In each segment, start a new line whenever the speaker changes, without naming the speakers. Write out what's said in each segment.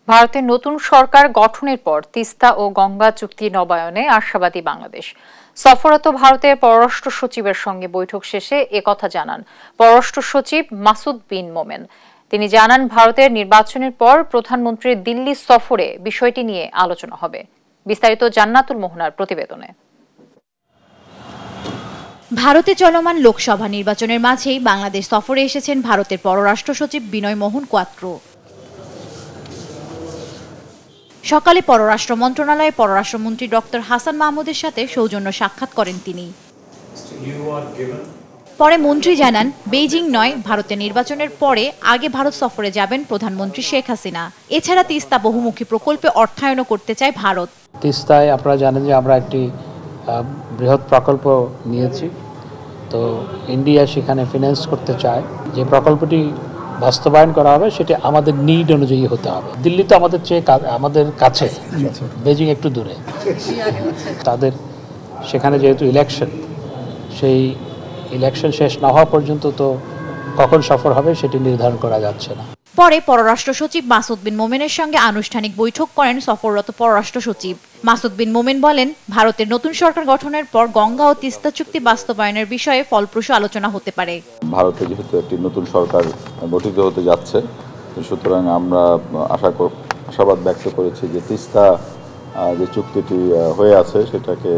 ভারতের নতুন সরকার গঠনের পর তিস্তা ও গঙ্গা চুক্তি নবায়নে আশাবাদী বাংলাদেশ। সফররত ভারতের পররাষ্ট্র সচিবের সঙ্গে বৈঠক শেষে একথা জানান পররাষ্ট্র সচিব মাসুদ বিন মোমেন। তিনি জানান, ভারতের নির্বাচনের পর প্রধানমন্ত্রীর দিল্লি সফরে বিষয়টি নিয়ে আলোচনা হবে। বিস্তারিত জান্নাতুল মোহনার প্রতিবেদনে।
ভারতে চলমান লোকসভা নির্বাচনের মাঝেই বাংলাদেশ সফরে এসেছেন ভারতের পররাষ্ট্র সচিব বিনয় মোহন কোয়াত্রো। সকালে পররাষ্ট্র মন্ত্রণালয়ে পররাষ্ট্রমন্ত্রী ডক্টর হাসান মাহমুদের সাথে সৌজন্য সাক্ষাৎ করেন তিনি। পরে মন্ত্রী জানান, বেইজিং নয়, ভারতের নির্বাচনের পরে আগে ভারত সফরে যাবেন প্রধানমন্ত্রী শেখ হাসিনা। এছাড়া তিস্তা বহুমুখী প্রকল্পে অর্থায়নও করতে চায় ভারত।
তিস্তায় আপনারা জানেন যে আমরা একটি বৃহৎ প্রকল্প নিয়েছি, তো ইন্ডিয়া সেখানে ফিন্যান্স করতে চায়। যে প্রকল্পটি বাস্তবায়ন করা হবে সেটি আমাদের নিড অনুযায়ী হতে হবে। দিল্লি তো আমাদের চেয়ে আমাদের কাছে, বেজিং একটু দূরে। তাদের সেখানে যেহেতু ইলেকশন, সেই ইলেকশন শেষ না হওয়া পর্যন্ত তো কখন সফর হবে সেটি নির্ধারণ করা যাচ্ছে না।
পরে পররাষ্ট্র সচিব মাসুদ বিন মোমেনের সঙ্গে আনুষ্ঠানিক বৈঠক করেন সফররত পররাষ্ট্র সচিব। মাসুদ বিন মোমেন বলেন, ভারতের নতুন সরকার গঠনের পর গঙ্গা ও তিস্তা চুক্তি বাস্তবায়নের বিষয়ে ফলপ্রসূ আলোচনা হতে পারে।
ভারতে যেহেতু একটি নতুন সরকার গঠিত হতে যাচ্ছে, সুতরাং আমরা আশাবাদ ব্যক্ত করেছি যে তিস্তা যে চুক্তিটি হয়ে আছে সেটাকে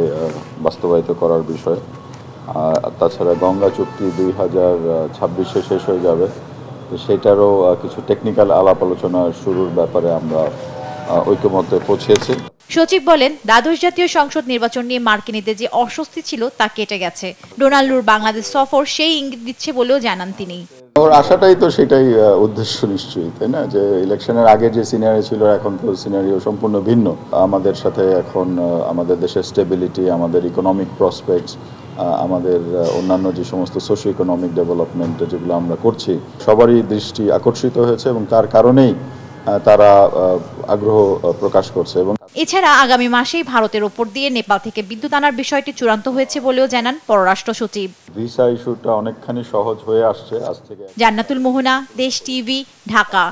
বাস্তবায়িত করার বিষয়ে। তাছাড়া গঙ্গা চুক্তি 2026-এ শেষ হয়ে যাবে, সেটারও কিছু টেকনিক্যাল আলাপ আলোচনা শুরুর ব্যাপারে আমরা ঐকমত্যে পৌঁছেছি।
সচিব বলেন, দ্বাদশ জাতীয় সংসদ নির্বাচন নিয়ে মার্কিনীদের যে অস্বস্তি ছিল তা কেটে গেছে। ডোনাল্ডুর বাংলাদেশ সফর সেই ইঙ্গিত দিচ্ছে বলেও জানান তিনি।
ওর আশাটাই তো সেটাই উদ্দেশ্য নিশ্চয়ই, তাই না? যে ইলেকশনের আগে যে সিনারিও ছিল, এখন তো সিনারিও সম্পূর্ণ ভিন্ন। আমাদের সাথে এখন আমাদের দেশের স্টেবিলিটি, আমাদের ইকোনমিক প্রসপেক্টস, আমাদের অন্যান্য যে সমস্ত সোশিও ইকোনমিক ডেভেলপমেন্ট যেগুলো আমরা করছি, সবারই দৃষ্টি আকর্ষিত হয়েছে এবং তার কারণেই তারা আগ্রহ প্রকাশ করছে। এবং
এছাড়া আগামী মাসেই ভারতের ওপর দিয়ে নেপাল থেকে বিদ্যুৎ আনার বিষয়টি চূড়ান্ত হয়েছে বলেও জানান পররাষ্ট্র সচিব।
ভিসা ইস্যুটা অনেকখানি সহজ হয়ে আসছে আজ থেকে।
জান্নাতুল মোহনা, দেশ টিভি, ঢাকা।